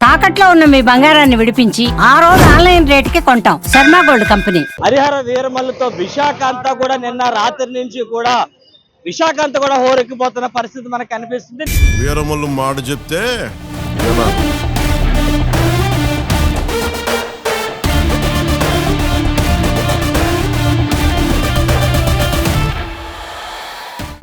తాకట్లో ఉన్న మీ బంగారాన్ని విడిపించి ఆ రోజు ఆన్లైన్ రేటుకి కొంటాం. Sharma gold company. హరిహర వీరమల్లుతో విశాఖ అంతా కూడా నిన్న రాత్రి నుంచి కూడా విశాఖ అంతా కూడా హోరెక్కిపోతున్న పరిస్థితి మనకు కనిపిస్తుంది. వీరమల్లు మాట చెప్తే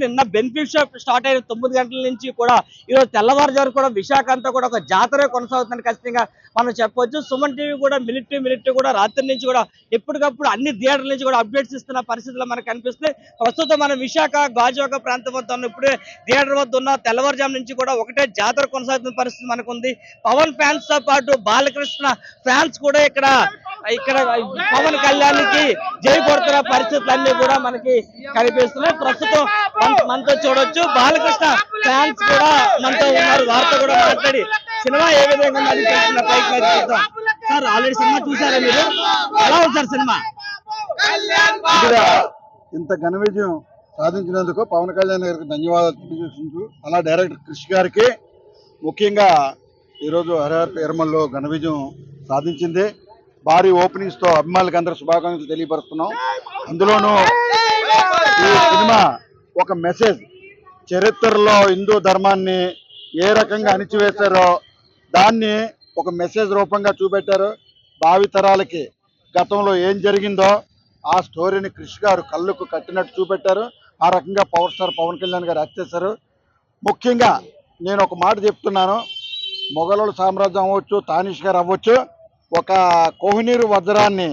నిన్న బెనిఫిట్ షాప్ స్టార్ట్ అయిన 9 గంటల నుంచి కూడా ఈరోజు తెల్లవారుజాము కూడా విశాఖ అంతా కూడా ఒక జాతర కొనసాగుతుందని ఖచ్చితంగా మనం చెప్పొచ్చు. సుమన్ టీవీ కూడా మినిట్ కూడా రాత్రి నుంచి కూడా ఎప్పటికప్పుడు అన్ని థియేటర్ల నుంచి కూడా అప్డేట్స్ ఇస్తున్న పరిస్థితులు మనకు కనిపిస్తాయి. ప్రస్తుతం మనం విశాఖ గాజువాక ప్రాంతం వద్ద ఉన్న ఇప్పుడే థియేటర్ వద్ద ఉన్న తెల్లవారుజాము నుంచి కూడా ఒకటే జాతర కొనసాగుతున్న పరిస్థితి మనకు ఉంది. పవన్ ఫ్యాన్స్ తో పాటు బాలకృష్ణ ఫ్యాన్స్ కూడా ఇక్కడ పవన్ కళ్యాణ్కి జై కొడుతున్న పరిస్థితులన్నీ కూడా మనకి కనిపిస్తున్నాయి. ప్రస్తుతం మనతో చూడొచ్చు బాలకృష్ణ ఫ్యాన్స్ కూడా మనతో ఉన్నారు. వారితో కూడా మాట్లాడి సినిమా ఏ విధంగా సార్ ఆల్రెడీ సినిమా చూసారా మీరు? ఎలా ఉంది సార్ సినిమా? ఇంత ఘన విజయం సాధించినందుకు పవన్ కళ్యాణ్ గారికి ధన్యవాదాలు తెలియజేస్తూ, అలా డైరెక్టర్ క్రిష్ గారికి ముఖ్యంగా ఈరోజు హరిహర వీరమల్లు ఘన విజయం సాధించింది. భారీ ఓపెనింగ్స్ తో అభిమానులకు అందరూ శుభాకాంక్షలు తెలియపరుస్తున్నాం. అందులోనూ ఈ సినిమా ఒక మెసేజ్, చరిత్రలో హిందూ ధర్మాన్ని ఏ రకంగా అణిచివేశారో దాన్ని ఒక మెసేజ్ రూపంగా చూపెట్టారు. భావితరాలకి గతంలో ఏం జరిగిందో ఆ స్టోరీని క్రిష్ గారు కళ్ళకు కట్టినట్టు చూపెట్టారు. ఆ రకంగా పవర్ స్టార్ పవన్ కళ్యాణ్ గారు యాక్ట్ చేశారు. ముఖ్యంగా నేను ఒక మాట చెప్తున్నాను, మొఘలుల సామ్రాజ్యం అవ్వచ్చు, తానిష్ గారు అవ్వచ్చు, ఒక కోహినూరు వజ్రాన్ని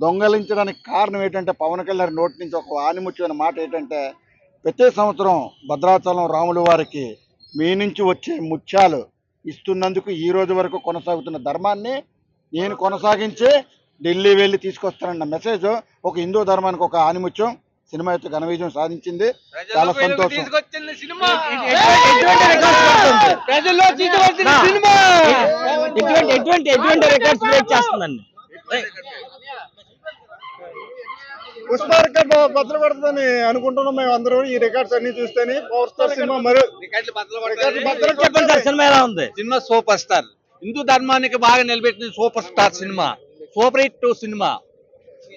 దొంగలించడానికి కారణం ఏంటంటే పవన్ కళ్యాణ్ నోటి నుంచి ఒక ఆనిముత్యమైన మాట ఏంటంటే, ప్రతి సంవత్సరం భద్రాచలం రాముల వారికి మీ నుంచి వచ్చే ముత్యాలు ఇస్తున్నందుకు ఈ రోజు వరకు కొనసాగుతున్న ధర్మాన్ని నేను కొనసాగించి ఢిల్లీ వెళ్ళి తీసుకొస్తానన్న మెసేజ్ ఒక హిందూ ధర్మానికి ఒక ఆనిముత్యం. సినిమా అయితే ఘన విజయం సాధించింది. చాలా సంతోషం. పుష్ప రికార్డ్ బద్దలు పడుతుందని అనుకుంటున్నాం మేము అందరూ. ఈ రికార్డ్స్ అన్ని చూస్తేనే పవర్ స్టార్ సినిమా మరి సినిమా ఎలా ఉంది? సినిమా సూపర్ స్టార్, హిందూ ధర్మానికి బాగా నిలబెట్టిన super star cinema, super hit cinema.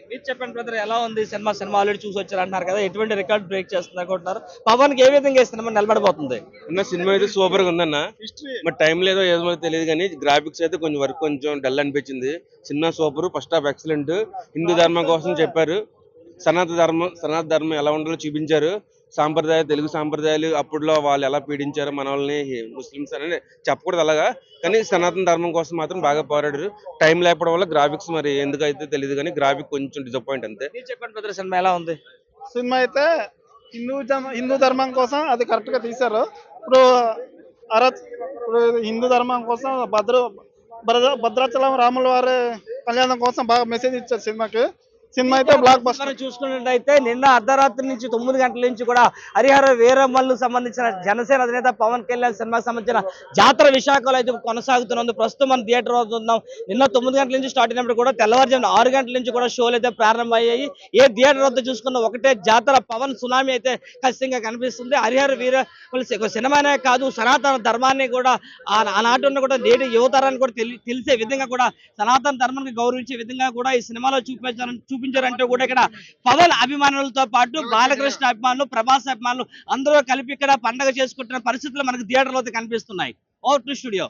మీరు చెప్పండి బ్రదర్, ఎలా ఉంది సినిమా? సినిమా ఆల్రెడీ చూసి వచ్చారు అంటున్నారు కదా, ఎటువంటి రికార్డ్ బ్రేక్ చేస్తుంది అనుకుంటున్నారు? పవన్ కి ఏ విధంగా ఈ సినిమా నిలబడబోతుంది? సినిమా అయితే సూపర్ గా ఉందన్న. మరి టైం లేదో ఏదో తెలియదు కానీ గ్రాఫిక్స్ అయితే కొంచెం డల్ అనిపించింది. Cinema super, first half excellent. Hindu ధర్మం కోసం చెప్పారు. సనాతన ధర్మం ఎలా ఉండాలో చూపించారు. తెలుగు సాంప్రదాయాలు అప్పుడులో వాళ్ళు ఎలా పీడించారు మన వాళ్ళని, ముస్లిమ్స్ అని చెప్పకూడదు అలాగా, కానీ సనాతన ధర్మం కోసం మాత్రం బాగా పోరాడారు. టైం లేకపోవడం వల్ల గ్రాఫిక్స్ మరి ఎందుకైతే తెలియదు కానీ గ్రాఫిక్ కొంచెం డిసప్పాయింట్ అంతే. చెప్పండి బ్రదర్, సినిమా ఎలా ఉంది? సినిమా అయితే హిందూ ధర్మం కోసం అది కరెక్ట్ గా తీశారు. ఇప్పుడు హిందూ ధర్మం కోసం భద్రాచలం రాముల వారి కళ్యాణం కోసం బాగా మెసేజ్ ఇచ్చారు సినిమాకి. సినిమా అయితే బ్లాక్ బస్టర్. చూసుకున్నట్టయితే నిన్న అర్ధరాత్రి నుంచి 9 గంటల నుంచి కూడా హరిహర వీరమల్లు సంబంధించిన జనసేన అధినేత పవన్ కళ్యాణ్ సినిమాకి సంబంధించిన జాతర విశాఖలో అయితే కొనసాగుతున్నది. ప్రస్తుతం మనం థియేటర్ వద్ద నిన్న 9 గంటల నుంచి స్టార్ట్ అయినప్పుడు కూడా తెల్లవారుజామున 6 గంటల నుంచి కూడా షోలు అయితే ప్రారంభమయ్యాయి. ఏ థియేటర్ వద్ద చూసుకున్న ఒకటే జాతర పవన్ సునామీ అయితే ఖచ్చితంగా కనిపిస్తుంది. హరిహర వీరమల్లు సినిమానే కాదు, సనాతన ధర్మాన్ని కూడా ఆనాటి ఉన్న కూడా నేటి యువతరాన్ని కూడా తెలిసే విధంగా కూడా సనాతన ధర్మానికి గౌరవించే విధంగా కూడా ఈ సినిమాలో చూపించారంటే కూడా ఇక్కడ పవన్ అభిమానులతో పాటు బాలకృష్ణ అభిమానులు, ప్రభాస్ అభిమానులు అందరూ కలిపి ఇక్కడ పండగ చేసుకుంటున్న పరిస్థితులు మనకు థియేటర్లో కనిపిస్తున్నాయి. Over to studio.